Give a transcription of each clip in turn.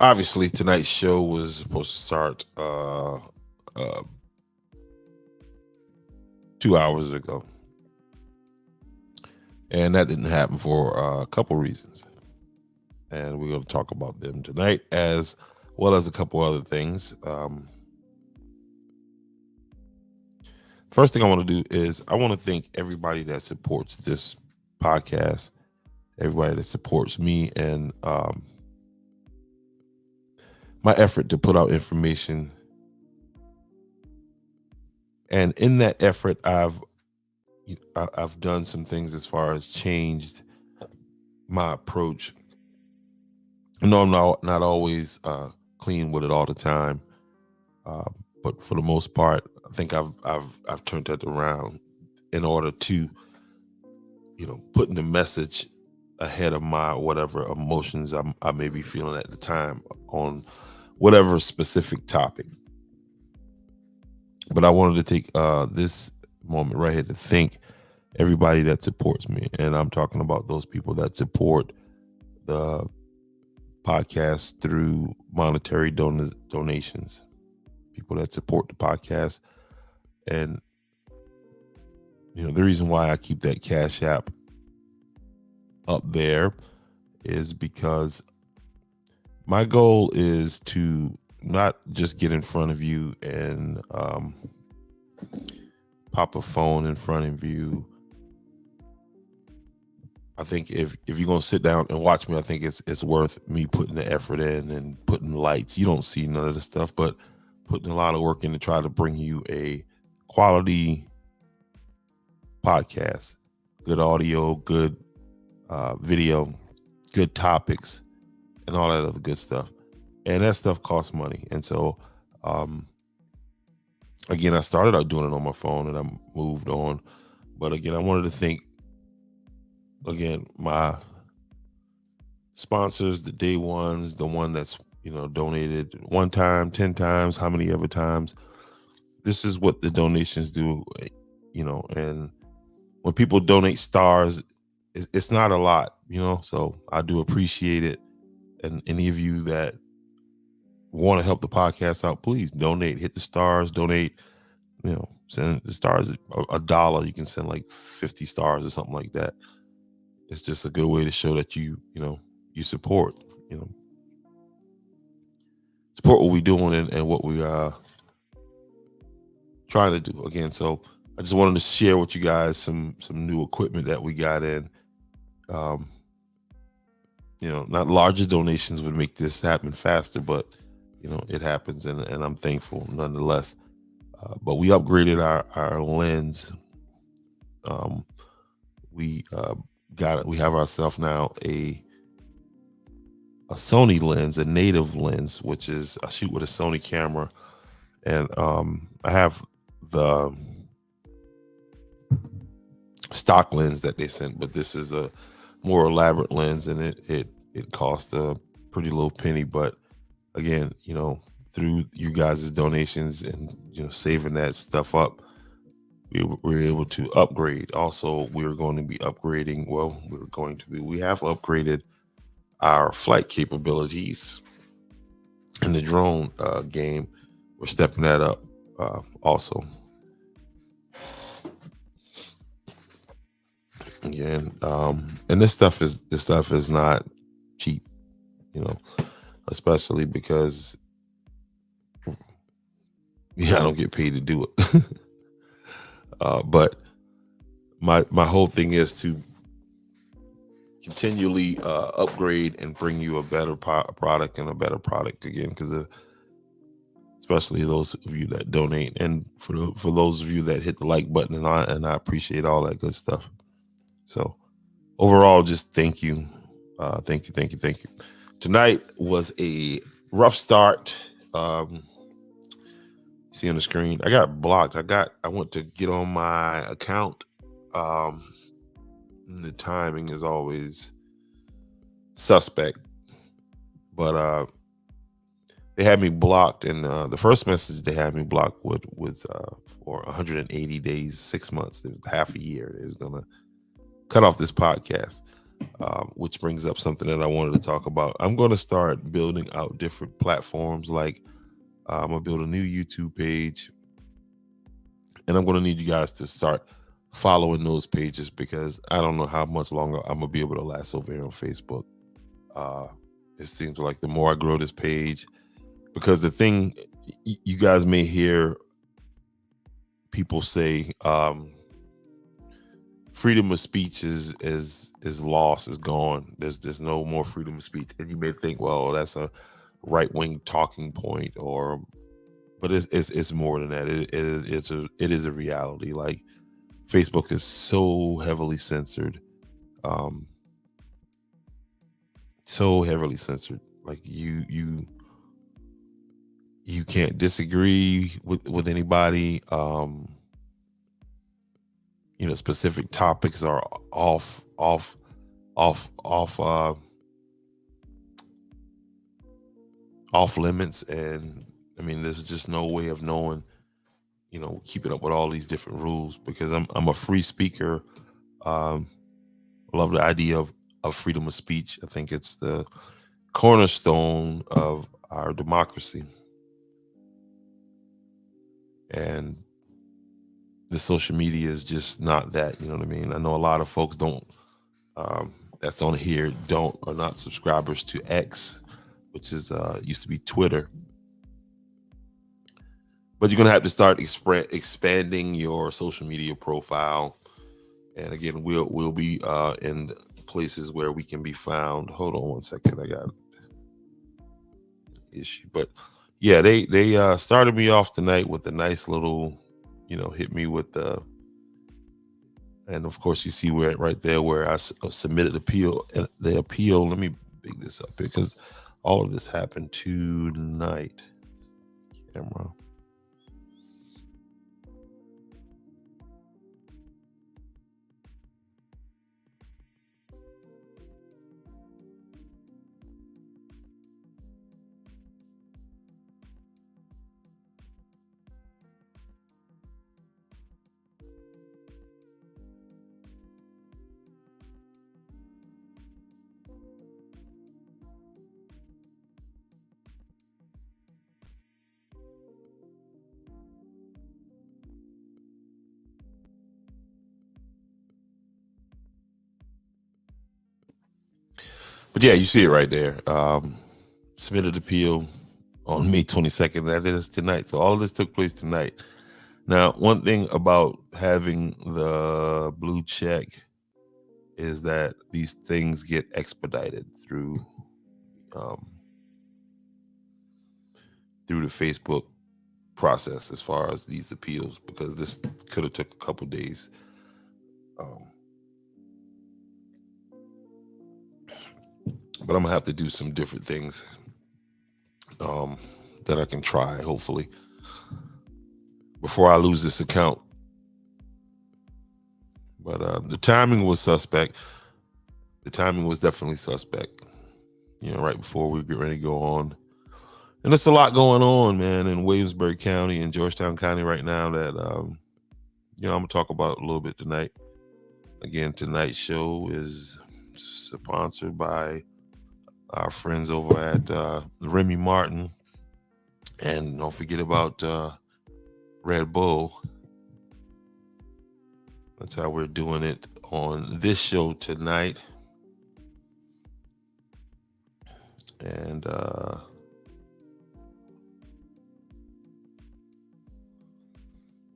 Obviously, tonight's show was supposed to start uh, 2 hours ago, and that didn't happen for a couple reasons. And we're going to talk about them tonight, as well as a couple other things. First thing I want to do is I want to thank everybody that supports this podcast, everybody that supports me and my effort to put out information. And in that effort, I've done some things as far as changed my approach. I know I'm not always clean with it all the time, uh, but for the most part, I think I've turned that around in order to putting the message ahead of my whatever emotions I may be feeling at the time on whatever specific topic. But I wanted to take this moment right here to thank everybody that supports me, and I'm talking about those people that support the podcast through monetary donations, people that support the podcast. And the reason why I keep that Cash App up there is because my goal is to not just get in front of you and pop a phone in front of you. I think if you're gonna sit down and watch me, I think it's worth me putting the effort in and putting lights. You don't see none of the stuff, but putting a lot of work in to try to bring you a quality podcast, good audio, good video, good topics, and all that other good stuff. And that stuff costs money. And so, again, I started out doing it on my phone, and I moved on. But again, I wanted to thank again my sponsors, the day ones, the one that's donated one time, 10 times, how many other times. This is what the donations do, and when people donate stars, it's not a lot, so I do appreciate it. And any of you that want to help the podcast out, please donate, hit the stars, donate, send the stars a dollar. You can send like 50 stars or something like that. It's just a good way to show that you support, you know, support what we're doing and what we are trying to do again. So I just wanted to share with you guys some new equipment that we got in. Um, not larger donations would make this happen faster, but it happens, and I'm thankful nonetheless. But we upgraded our lens. Um, we got it. We have ourselves now a Sony lens, a native lens, which is I shoot with a Sony camera, and I have the stock lens that they sent, but this is a more elaborate lens, and it cost a pretty little penny. But again, through you guys' donations and saving that stuff up, we were able to upgrade. Also, we're going to be upgrading. Well, we have upgraded our flight capabilities in the drone game. We're stepping that up also. Again, and this stuff is not cheap, you know, especially because I don't get paid to do it. But my whole thing is to continually upgrade and bring you a better product and a better product again, because especially those of you that donate, and for those of you that hit the like button, and I appreciate all that good stuff. So overall, just thank you, thank you. Tonight was a rough start. See on the screen, I got blocked. I went to get on my account. Um, the timing is always suspect, but they had me blocked, and the first message they had me blocked with was for 180 days, 6 months, half a year. They was gonna cut off this podcast. which brings up something that I wanted to talk about. I'm going to start building out different platforms. Like I'm going to build a new YouTube page, and I'm going to need you guys to start following those pages because I don't know how much longer I'm going to be able to last over here on Facebook. Uh, it seems like the more I grow this page, because the thing you guys may hear people say, freedom of speech is lost, is gone. There's no more freedom of speech, and you may think, well, that's a right wing talking point, or but it's more than that. It is a reality. Like Facebook is so heavily censored, um, so heavily censored. Like you can't disagree with anybody. Specific topics are off off limits, and I mean, there's just no way of knowing, keeping up with all these different rules because I'm a free speaker. Um, I love the idea of freedom of speech. I think it's the cornerstone of our democracy, and the social media is just not that. You know what I mean? I know a lot of folks don't. That's on here don't are not subscribers to X, which is used to be Twitter. But you're gonna have to start expanding your social media profile, and again, we'll be in places where we can be found. Hold on one second, I got an issue, but yeah, they started me off tonight with a nice little, hit me with the, and of course you see where right there where I submitted appeal, and the appeal. Let me big this up because all of this happened tonight. Camera. But yeah, you see it right there. Submitted appeal on May 22nd. That is tonight. So all of this took place tonight. Now, one thing about having the blue check is that these things get expedited um, through the Facebook process as far as these appeals, because this could have took a couple days. Um, but I'm gonna have to do some different things um, that I can try, hopefully, before I lose this account. But the timing was suspect. The timing was definitely suspect. Right before we get ready to go on, and there's a lot going on, man, in Williamsburg County and Georgetown County right now that I'm gonna talk about a little bit tonight. Again, tonight's show is sponsored by our friends over at Remy Martin, and don't forget about Red Bull. That's how we're doing it on this show tonight. And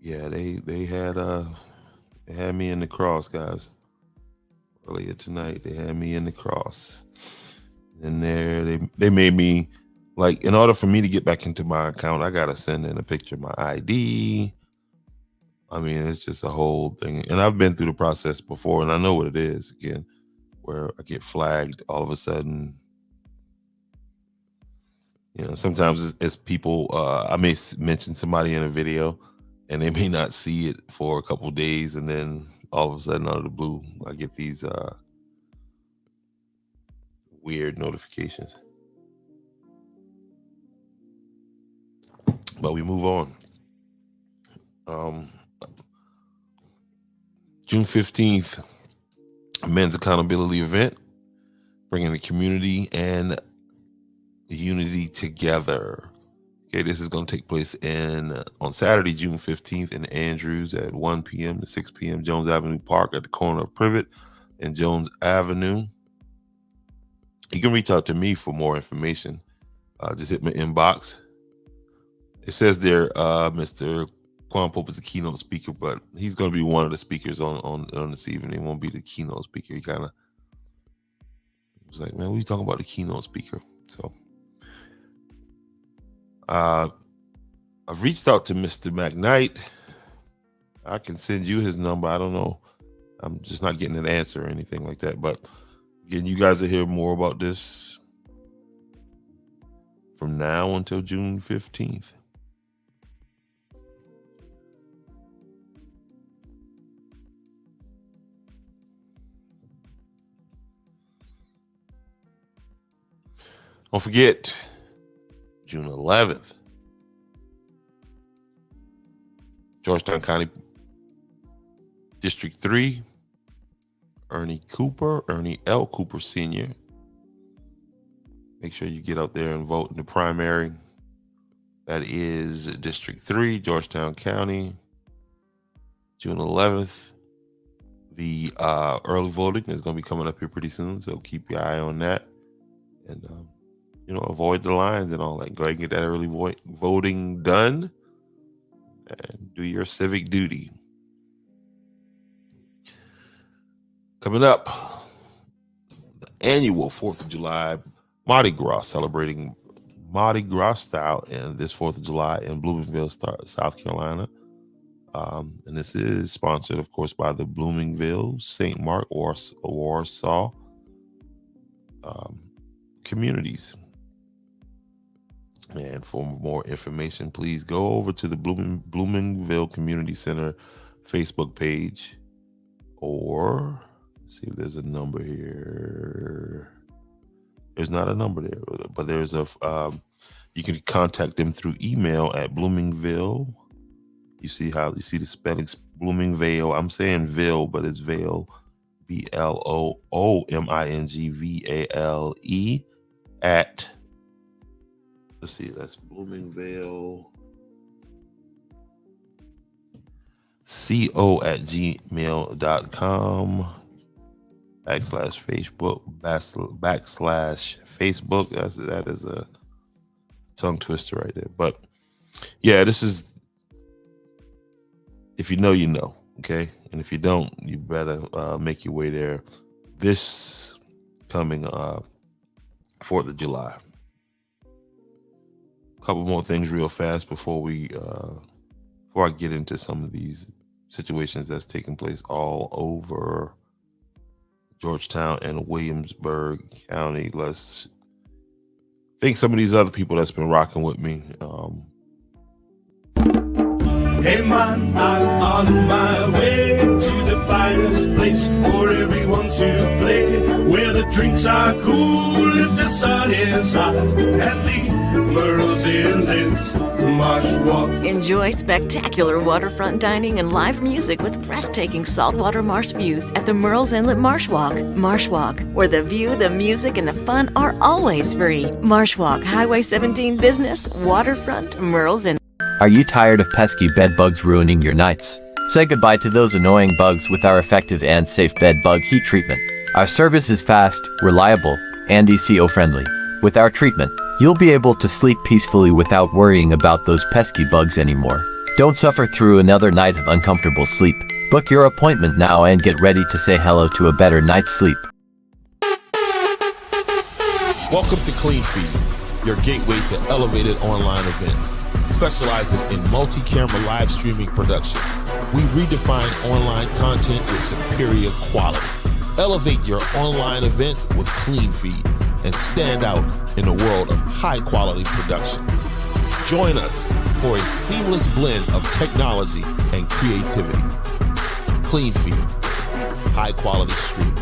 yeah, they had me in the cross, guys. Earlier tonight, they had me in the cross. And there they made me, like, in order for me to get back into my account, I gotta send in a picture of my ID. I mean, it's just a whole thing. And I've been through the process before, and I know what it is, again, where I get flagged all of a sudden. Sometimes it's people, I may mention somebody in a video, and they may not see it for a couple days, and then all of a sudden, out of the blue, I get these weird notifications. But we move on. Um, June 15th, a men's accountability event, bringing the community and the unity together. Okay, this is going to take place on Saturday, June 15th in Andrews at 1 p.m. to 6 p.m. Jones Avenue Park at the corner of Privet and Jones Avenue. You can reach out to me for more information. Just hit my inbox. It says there, Mr. Quan Pope is the keynote speaker, but he's going to be one of the speakers on this evening. He won't be the keynote speaker. He kind of was like, man, what are you talking about, the keynote speaker? So I've reached out to Mr. McKnight. I can send you his number. I don't know. I'm just not getting an answer or anything like that. But again, you guys will hear more about this from now until June 15th. Don't forget, June 11th, Georgetown County District 3, Ernie L. Cooper Sr. Make sure you get out there and vote in the primary. That is District 3, Georgetown County, June 11th. The early voting is going to be coming up here pretty soon, so keep your eye on that. And, avoid the lines and all that. Go ahead and get that early voting done and do your civic duty. Coming up, the annual 4th of July Mardi Gras, celebrating Mardi Gras style and this 4th of July in Bloomingville, South Carolina. And this is sponsored, of course, by the Bloomingville, St. Mark, Warsaw communities. And for more information, please go over to the Bloomingville Community Center Facebook page, or see if there's a number here. There's not a number there, but there's you can contact them through email at Bloomingville. You see the spellings, Bloomingvale. I'm saying Ville, but it's Vale, BLOOMINGVALE at, let's see, that's Bloomingvale co@gmail.com /Facebook. That is a tongue twister right there. But yeah, this is, if you know, you know, okay? And if you don't, you better make your way there this coming 4th of July. A couple more things real fast before I get into some of these situations that's taking place all over Georgetown and Williamsburg County. Let's think some of these other people that's been rocking with me. Hey man, I'm on my way to the finest place for everyone to play, where the drinks are cool if the sun is hot, at the Murrells Inlet Marsh Walk. Enjoy spectacular waterfront dining and live music with breathtaking saltwater marsh views at the Murrells Inlet Marsh Walk. Marsh Walk, where the view, the music, and the fun are always free. Marsh Walk, Highway 17 Business, Waterfront, Murrells Inlet. Are you tired of pesky bed bugs ruining your nights? Say goodbye to those annoying bugs with our effective and safe bed bug heat treatment. Our service is fast, reliable, and ECO-friendly. With our treatment, you'll be able to sleep peacefully without worrying about those pesky bugs anymore. Don't suffer through another night of uncomfortable sleep. Book your appointment now and get ready to say hello to a better night's sleep. Welcome to Clean Feed, your gateway to elevated online events, specializing in multi-camera live streaming production. We redefine online content with superior quality. Elevate your online events with Clean Feed and stand out in a world of high-quality production. Join us for a seamless blend of technology and creativity. Clean Feed, high-quality streaming.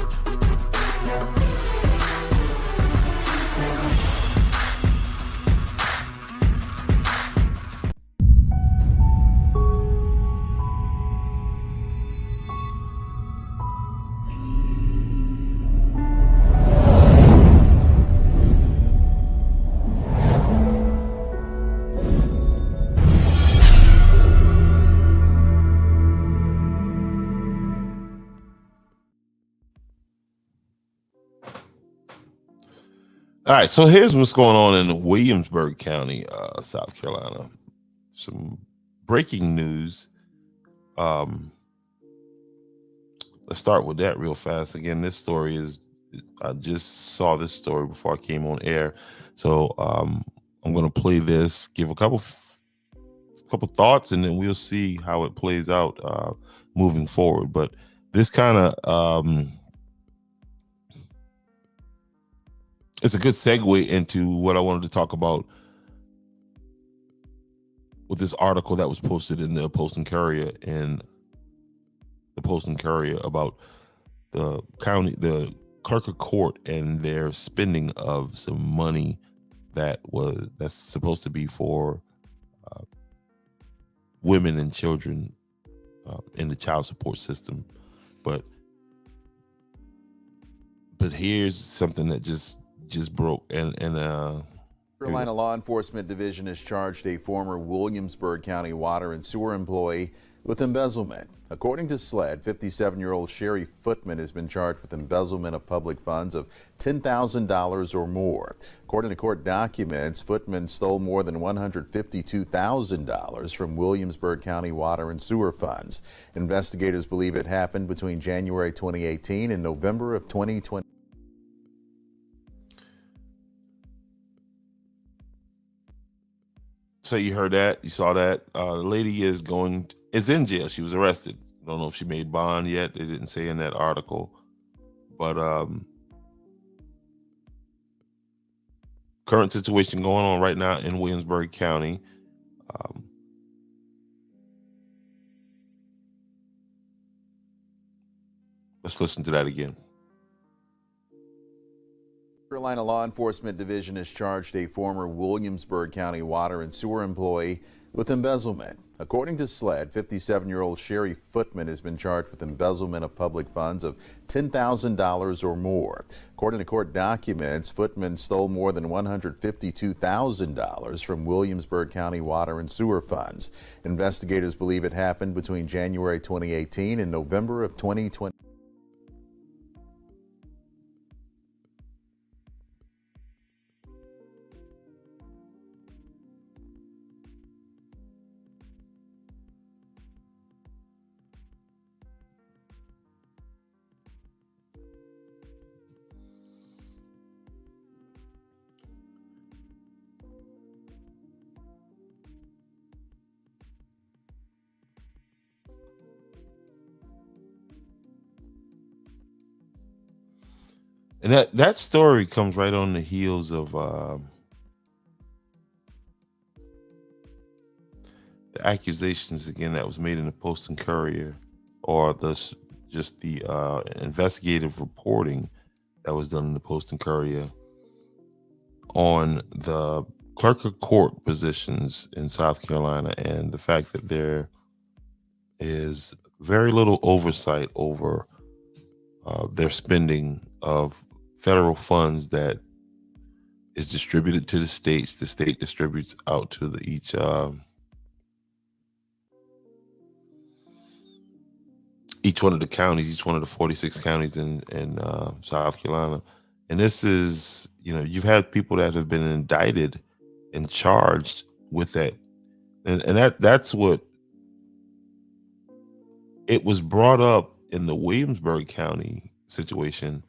All right, so here's what's going on in Williamsburg County, South Carolina. Some breaking news. Um, let's start with that real fast. Again, this story is, I just saw this story before I came on air, so I'm going to play this, give a couple thoughts, and then we'll see how it plays out moving forward. But this kind of it's a good segue into what I wanted to talk about with this article that was posted in the Post and Courier about the clerk of court and their spending of some money that's supposed to be for women and children in the child support system, but here's something that just broke. And Carolina Law Enforcement Division has charged a former Williamsburg County water and sewer employee with embezzlement. According to SLED, 57-year-old Sherry Footman has been charged with embezzlement of public funds of $10,000 or more. According to court documents, Footman stole more than $152,000 from Williamsburg County water and sewer funds. Investigators believe it happened between January 2018 and November of 2020. So you heard that, you saw that. The lady is in jail. She was arrested. I don't know if she made bond yet. They didn't say in that article, but current situation going on right now in Williamsburg County. Let's listen to that again. Carolina Law Enforcement Division has charged a former Williamsburg County water and sewer employee with embezzlement. According to SLED, 57-year-old Sherry Footman has been charged with embezzlement of public funds of $10,000 or more. According to court documents, Footman stole more than $152,000 from Williamsburg County water and sewer funds. Investigators believe it happened between January 2018 and November of 2020. And that story comes right on the heels of the accusations again that was made in the Post and Courier, or the investigative reporting that was done in the Post and Courier on the clerk of court positions in South Carolina, and the fact that there is very little oversight over their spending of federal funds that is distributed to the states. The state distributes out to each one of the counties, each one of the 46 counties in South Carolina. And this is, you've had people that have been indicted and charged with that. And that's what it was brought up in the Williamsburg County situation,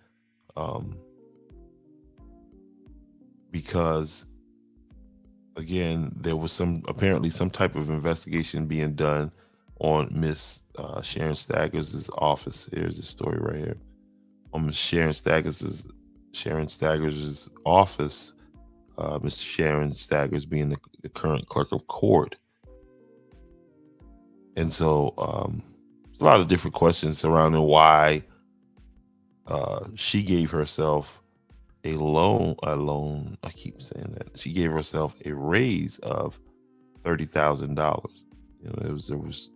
because again, there was apparently some type of investigation being done on Miss Sharon Staggers' office. Here's the story right here. On Miss Sharon Staggers' office, Miss Sharon Staggers being the current clerk of court. And so there's a lot of different questions surrounding why she gave herself a loan. I keep saying that. She gave herself a raise of $30,000. There was.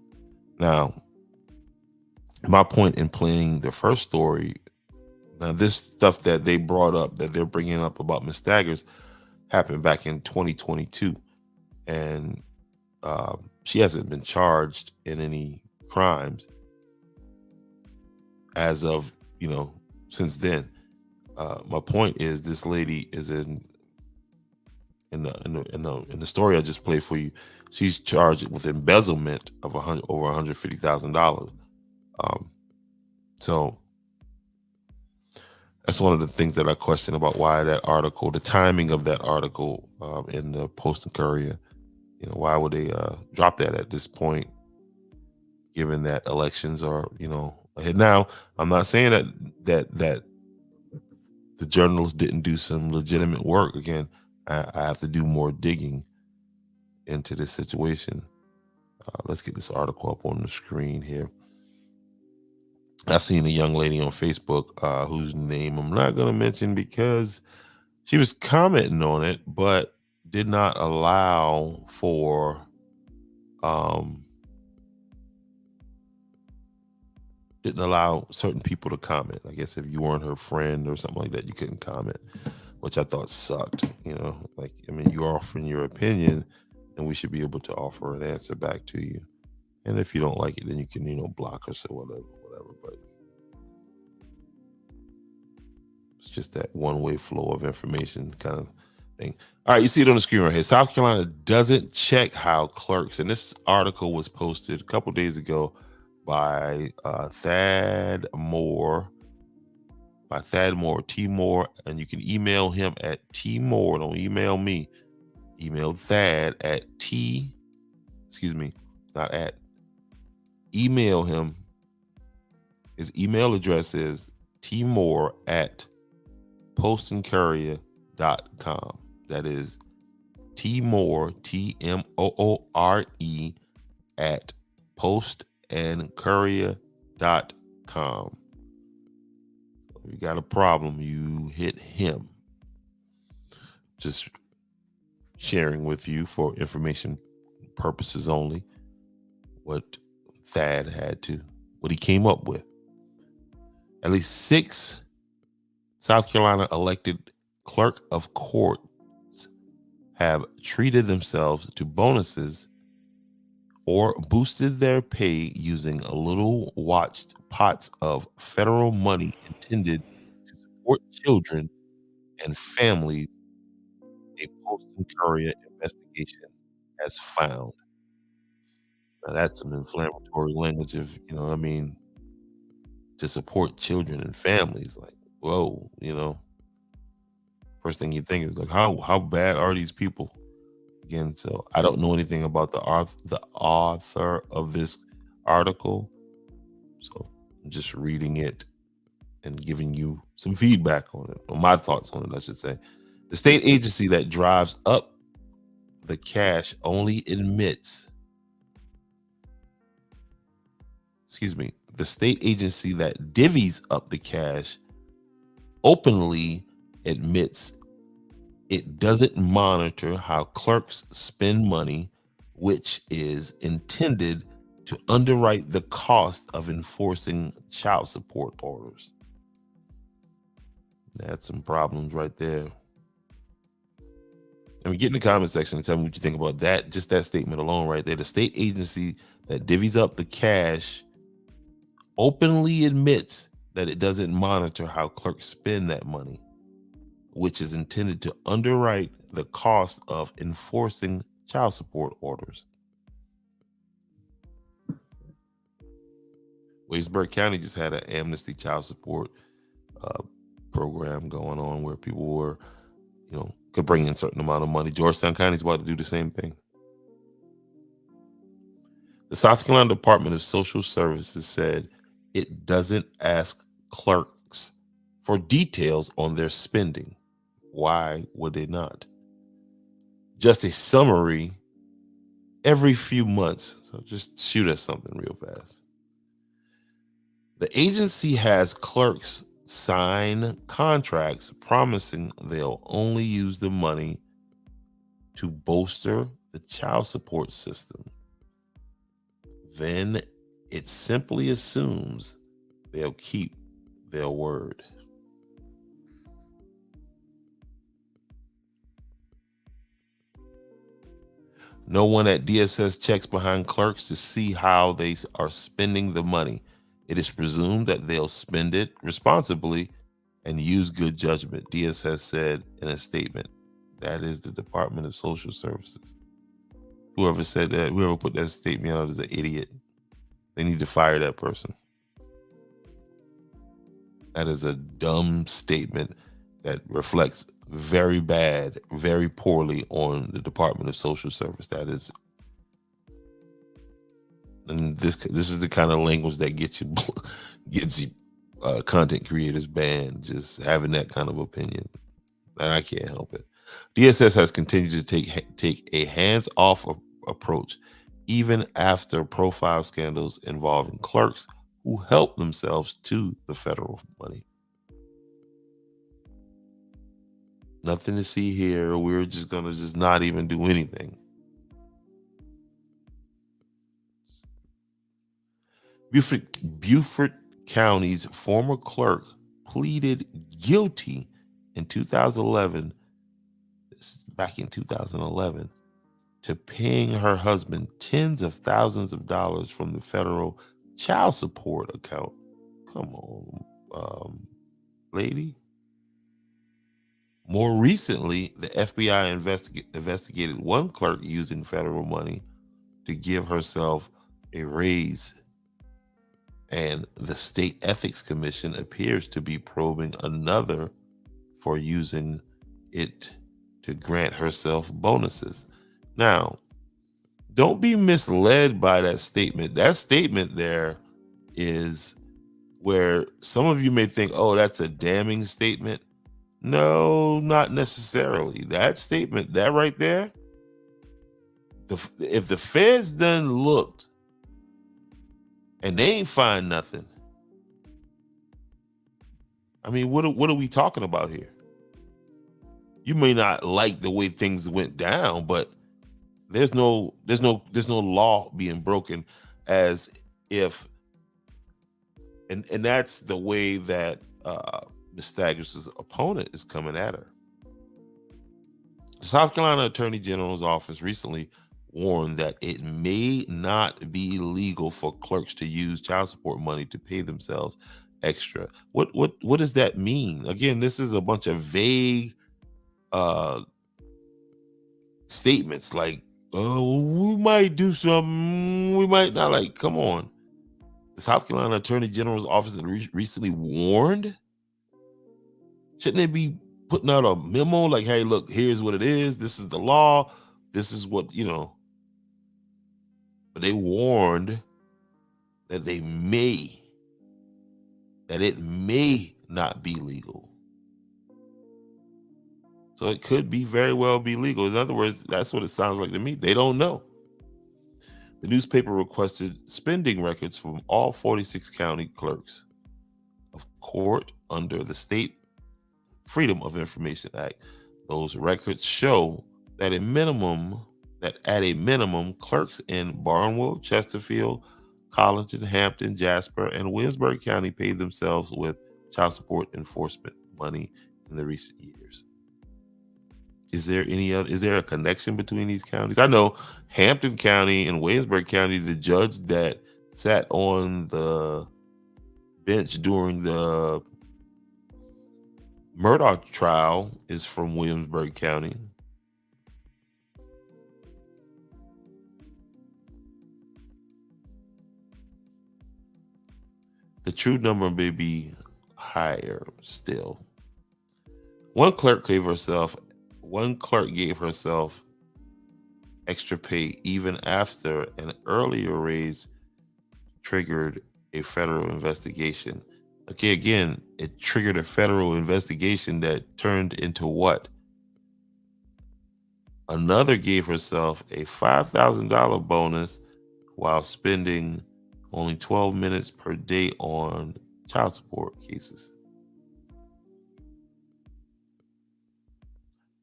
Now, my point in playing the first story. Now, this stuff that they brought up, that they're bringing up about Miss Staggers, happened back in 2022, and she hasn't been charged in any crimes as of since then. My point is, this lady is in the story I just played for you. She's charged with embezzlement of over $150,000. So that's one of the things that I question about why that article, the timing of that article in the Post and Courier. Why would they drop that at this point, given that elections are ahead? Now, I'm not saying that the journalists didn't do some legitimate work. Again, I have to do more digging into this situation. Let's get this article up on the screen here. I seen a young lady on Facebook whose name I'm not going to mention because she was commenting on it, but did not allow for didn't allow certain people to comment. I guess if you weren't her friend or something like that, you couldn't comment, which I thought sucked. You're offering your opinion, and we should be able to offer an answer back to you. And if you don't like it, then you can, block us or whatever. But it's just that one-way flow of information kind of thing. All right, you see it on the screen right here. South Carolina doesn't check how clerks, and this article was posted a couple days ago by Thad Moore, T Moore, and you can email him at T Moore. Don't email me. Email Thad at email him. His email address is tmoore@postandcourier.com. That is Tmoore, TMOORE at postandcourier.com. If you got a problem, you hit him. Just sharing with you for information purposes only what Thad what he came up with. At least 6 South Carolina elected clerk of courts have treated themselves to bonuses or boosted their pay using little watched pots of federal money intended to support children and families, a Post and Courier investigation has found. Now that's some inflammatory language of, to support children and families. Like, whoa, first thing you think is like, how bad are these people? Again, so I don't know anything about the author of this article, so I'm just reading it and giving you some feedback on it, or my thoughts on it, I should say. The state agency that drives up the cash only admits, the state agency that divvies up the cash openly admits it doesn't monitor how clerks spend money, which is intended to underwrite the cost of enforcing child support orders. That's some problems right there. Get in the comment section and tell me what you think about that. Just that statement alone right there. The state agency that divvies up the cash openly admits that it doesn't monitor how clerks spend that money, which is intended to underwrite the cost of enforcing child support orders. Waynesburg County just had an amnesty child support program going on where people were, could bring in a certain amount of money. Georgetown County is about to do the same thing. The South Carolina Department of Social Services said it doesn't ask clerks for details on their spending. Why would they not? Just a summary every few months. So just shoot us something real fast. The agency has clerks sign contracts promising they'll only use the money to bolster the child support system. Then it simply assumes they'll keep their word. No one at DSS checks behind clerks to see how they are spending the money. It is presumed that they'll spend it responsibly and use good judgment, DSS said in a statement. That is the Department of Social Services. Whoever said that, whoever put that statement out is an idiot. They need to fire that person. That is a dumb statement that reflects very bad, very poorly on the Department of Social Service. That is, and this is the kind of language that gets you content creators banned. Just having that kind of opinion, and I can't help it. DSS has continued to take a hands-off approach, even after profile scandals involving clerks who helped themselves to the federal money. Nothing to see here. We're just gonna not even do anything. Beaufort County's former clerk pleaded guilty in 2011. Back in 2011, to paying her husband tens of thousands of dollars from the federal child support account. Come on, lady. More recently, the FBI investigated one clerk using federal money to give herself a raise, and the State Ethics Commission appears to be probing another for using it to grant herself bonuses. Now, don't be misled by that statement. That statement there is where some of you may think, oh, that's a damning statement. No, not necessarily. That statement, that right there, if the feds done looked and they ain't find nothing, I mean, what are we talking about here? You may not like the way things went down, but there's no law being broken, as if, and that's the way that Ms. Staggers's opponent is coming at her. The South Carolina Attorney General's office recently warned that it may not be legal for clerks to use child support money to pay themselves extra. What does that mean? Again, this is a bunch of vague statements like, oh, we might do something, we might not. Like, come on. The South Carolina Attorney General's office recently warned. Shouldn't they be putting out a memo like, hey, look, here's what it is, this is the law, this is what, but they warned that it may not be legal. So it could very well be legal. In other words, that's what it sounds like to me. They don't know. The newspaper requested spending records from all 46 county clerks of court under the State Freedom of Information Act. Those records show that at a minimum, clerks in Barnwell, Chesterfield, Collington, Hampton, Jasper, and Williamsburg County paid themselves with child support enforcement money in the recent years. Is there a connection between these counties? I know Hampton County and Williamsburg County, the judge that sat on the bench during the Murdaugh trial is from Williamsburg County. The true number may be higher still. One clerk gave herself extra pay even after an earlier raise triggered a federal investigation. Okay, again, it triggered a federal investigation that turned into what? Another gave herself a $5,000 bonus while spending only 12 minutes per day on child support cases.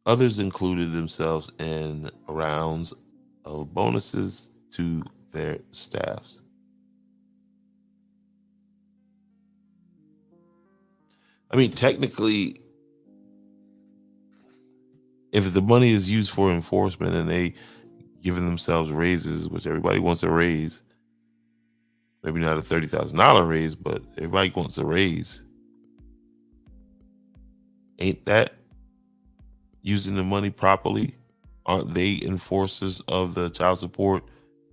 Others included themselves in rounds of bonuses to their staffs. I mean, technically, if the money is used for enforcement and they giving themselves raises, which everybody wants a raise, maybe not a $30,000 raise, but everybody wants a raise. Ain't that using the money properly? Aren't they enforcers of the child support?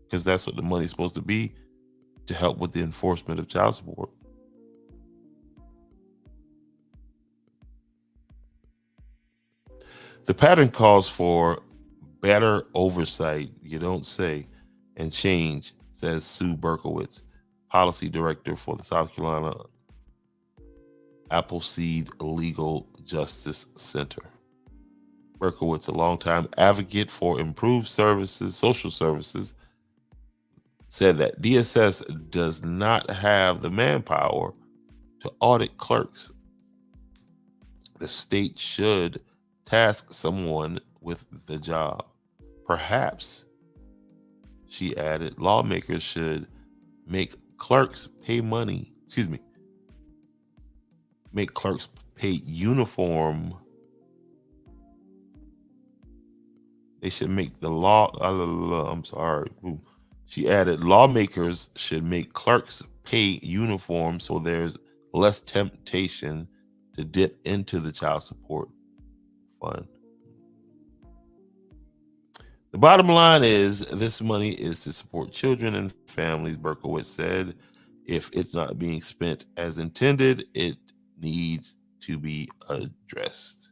Because that's what the money's supposed to be, to help with the enforcement of child support. The pattern calls for better oversight, you don't say, and change, says Sue Berkowitz, policy director for the South Carolina Appleseed Legal Justice Center. Berkowitz, a longtime advocate for improved services, social services, said that DSS does not have the manpower to audit clerks. The state should task someone with the job. Perhaps, she added, lawmakers should make clerks pay make clerks pay uniform. They should make the law, She added, lawmakers should make clerks pay uniform so there's less temptation to dip into the child support fund. The bottom line is this money is to support children and families, Berkowitz said. If it's not being spent as intended, it needs to be addressed.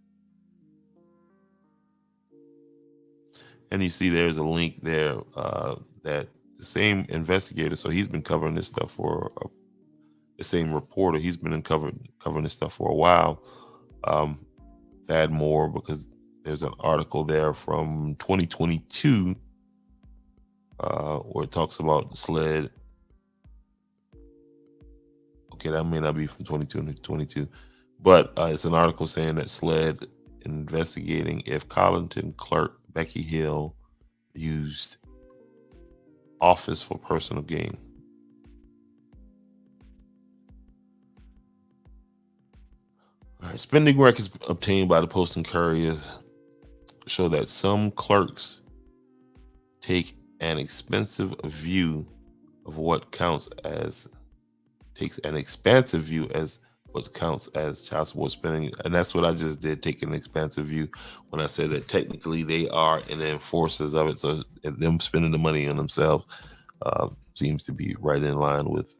And you see there's a link there that the same investigator, so he's been covering this stuff the same reporter, he's been covering this stuff for a while. Thad Moore, because there's an article there from 2022 where it talks about SLED. Okay, that may not be from 2022, but it's an article saying that SLED investigating if Colleton clerk Becky Hill used office for personal gain. All right, spending records obtained by the Post and Courier show that some clerks take an expansive view as what counts as child support spending. And that's what I just did, take an expansive view when I said that technically they are the enforcers of it. So them spending the money on themselves seems to be right in line with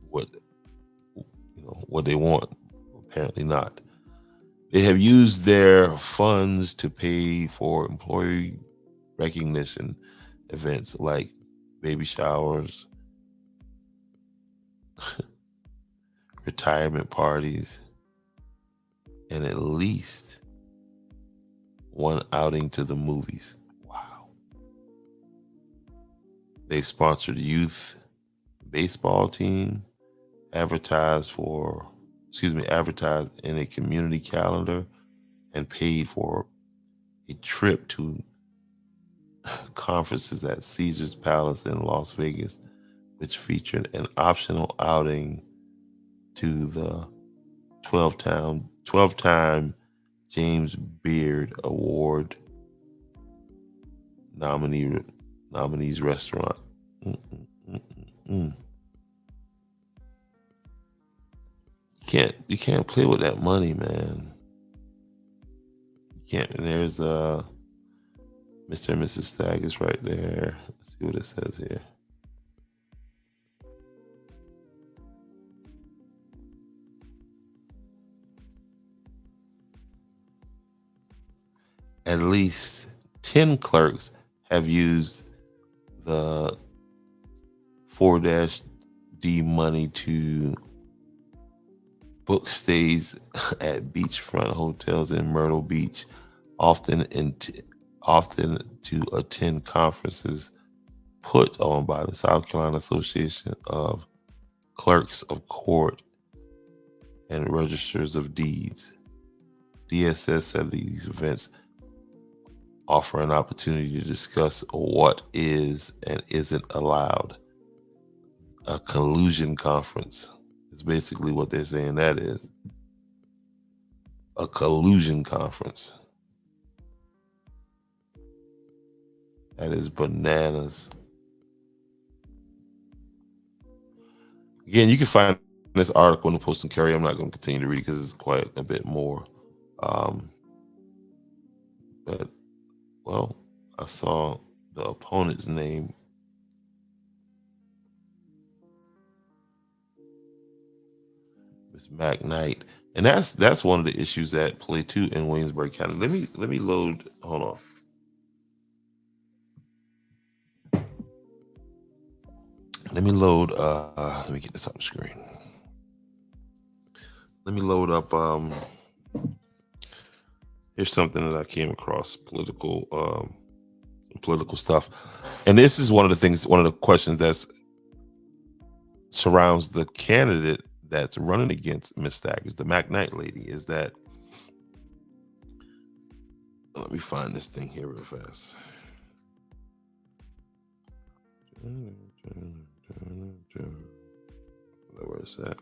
what they want. Apparently not. They have used their funds to pay for employee recognition events like baby showers, retirement parties, and at least one outing to the movies. Wow. They've sponsored youth baseball team, advertised in a community calendar, and paid for a trip to conferences at Caesar's Palace in Las Vegas, which featured an optional outing to the 12-time James Beard Award nominees restaurant. You can't play with that money, man. You can't. And there's Mr. and Mrs. Stagg is right there. Let's see what it says here. At least 10 clerks have used the 4-D money to book stays at beachfront hotels in Myrtle Beach, often to attend conferences put on by the South Carolina Association of Clerks of Court and Registers of Deeds. DSS said these events offer an opportunity to discuss what is and isn't allowed. A collusion conference is basically what they're saying that is. A collusion conference. That is bananas. Again, you can find this article in the Post and Carry, I'm not going to continue to read because it's quite a bit more. But, well, I saw the opponent's name. Miss McKnight. And that's one of the issues at play too in Williamsburg County. Let me load. Hold on. Let me load. Let me get this on the screen. Let me load up. Here's something that I came across, political stuff, and this is one of the questions that surrounds the candidate that's running against Miss Staggers, the McKnight lady, is that. Let me find this thing here real fast. Where is that?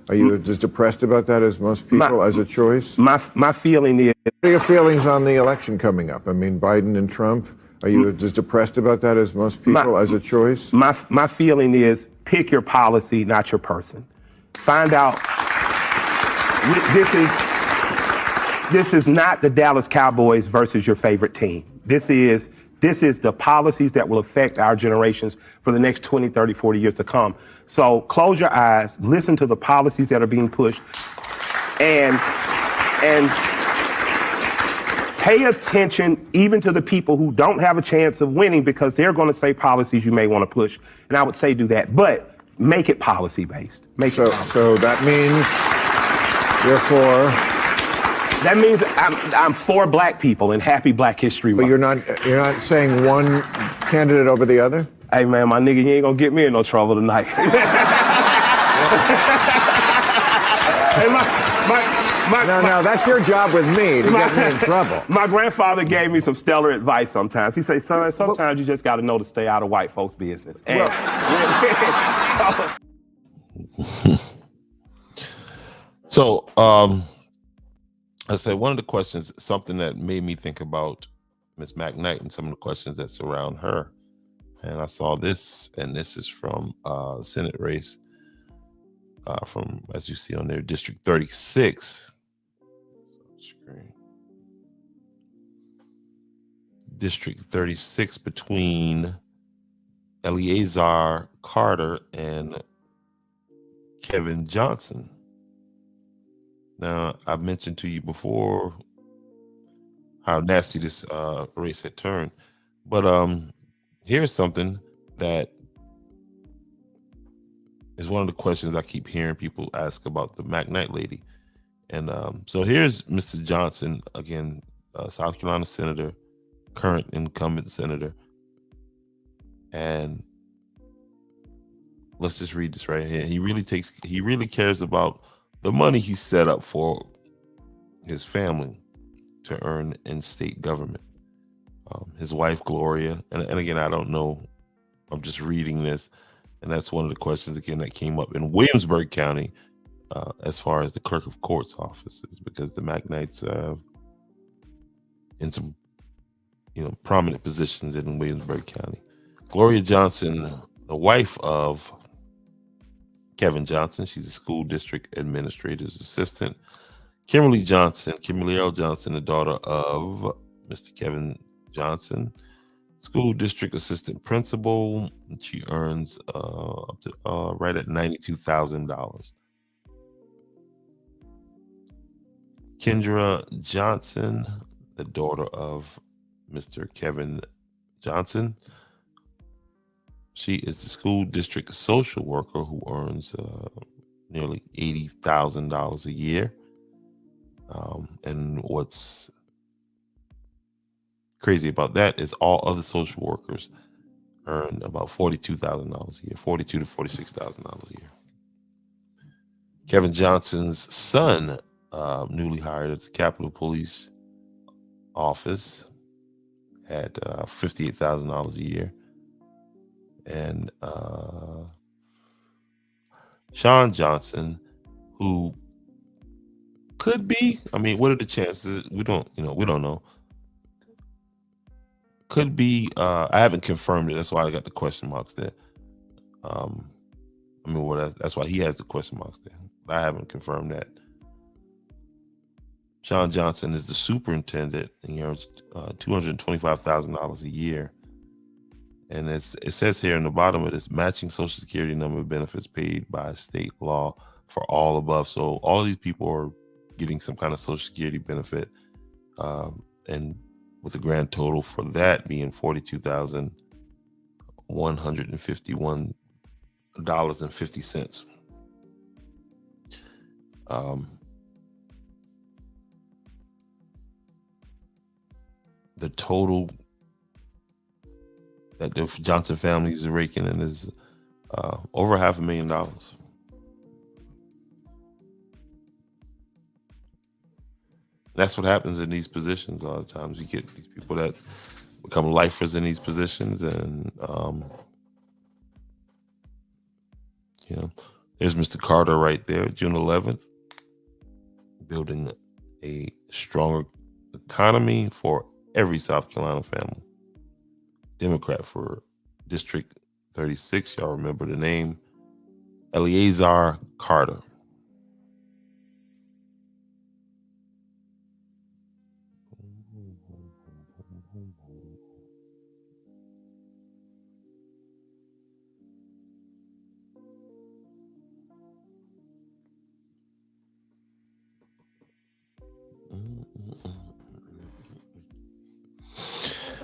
Are you as depressed about that as most people as a choice? My feeling is. What are your feelings on the election coming up? I mean, Biden and Trump. Are you as depressed about that as most people as a choice? My feeling is pick your policy, not your person. Find out. This is not the Dallas Cowboys versus your favorite team. This is the policies that will affect our generations for the next 20, 30, 40 years to come. So close your eyes, listen to the policies that are being pushed, and pay attention even to the people who don't have a chance of winning, because they're going to say policies you may want to push. And I would say do that, but make it policy based. So that means you're for. That means I'm for black people and happy Black History Month. But you're not saying one candidate over the other? Hey man, my nigga, you ain't gonna get me in no trouble tonight. Hey, No, that's your job with me, to get me in trouble. My grandfather gave me some stellar advice sometimes. He said, son, sometimes you just gotta know to stay out of white folks' business. And So, I said one of the questions, something that made me think about Miss McKnight and some of the questions that surround her. And I saw this, and this is from Senate race from, as you see on there, District 36. District 36 between Eleazar Carter and Kevin Johnson. Now, I've mentioned to you before how nasty this race had turned. But here's something that is one of the questions I keep hearing people ask about the McKnight lady. And so here's Mr. Johnson, again, South Carolina senator, current incumbent senator. And let's just read this right here. He really cares about the money he set up for his family to earn in state government. His wife, Gloria, and again, I don't know, I'm just reading this, and that's one of the questions, again, that came up in Williamsburg County as far as the clerk of court's offices, because the McKnights in some, prominent positions in Williamsburg County. Gloria Johnson, the wife of Kevin Johnson, she's a school district administrator's assistant. Kimberly L. Johnson, the daughter of Mr. Kevin Johnson, school district assistant principal. She earns up to right at $92,000. Kendra Johnson, the daughter of Mr. Kevin Johnson. She is the school district social worker who earns nearly $80,000 a year. And what's crazy about that is all other social workers earn about $42,000 a year, $42,000 to $46,000 a year. Kevin Johnson's son, newly hired at the Capitol Police Office, at $58,000 a year. And Sean Johnson, who could be, I mean, what are the chances? We don't know. Could be, I haven't confirmed it. That's why I got the question marks there. That's why he has the question marks there. I haven't confirmed that. Sean Johnson is the superintendent, and he earns $225,000 a year. And it says here in the bottom of this, matching Social Security number of benefits paid by state law for all above. So all of these people are getting some kind of Social Security benefit, and with a grand total for that being $42,151.50. The total that the Johnson family is raking in is over $500,000. That's what happens in these positions a lot of times. You get these people that become lifers in these positions, and there's Mr. Carter right there, June 11th, building a stronger economy for every South Carolina family. Democrat for District 36, y'all remember the name, Eleazar Carter.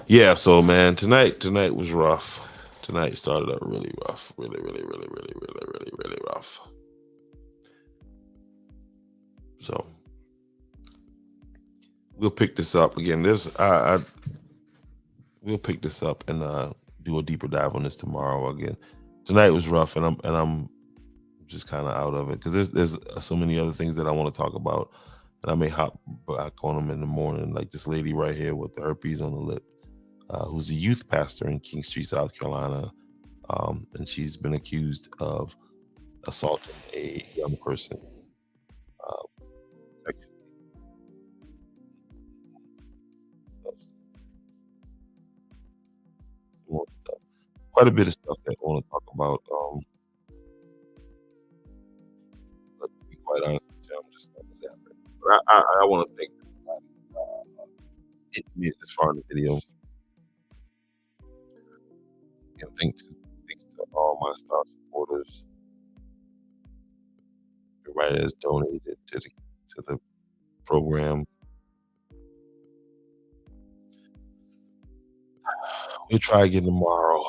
Yeah, so man, tonight was rough. Tonight started out really rough. Really rough. So we'll pick this up again. We'll pick this up and do a deeper dive on this tomorrow again. Tonight was rough, and I'm just kind of out of it because there's so many other things that I want to talk about, and I may hop back on them in the morning, like this lady right here with the herpes on the lip. Who's a youth pastor in King Street, South Carolina, and she's been accused of assaulting a young person. Quite a bit of stuff that I want to talk about. But to be quite honest with you, I'm just going to zap it. But I want to thank everybody hitting me this far in the video. And thanks to all my star supporters, everybody that's donated to the program. We'll try again tomorrow.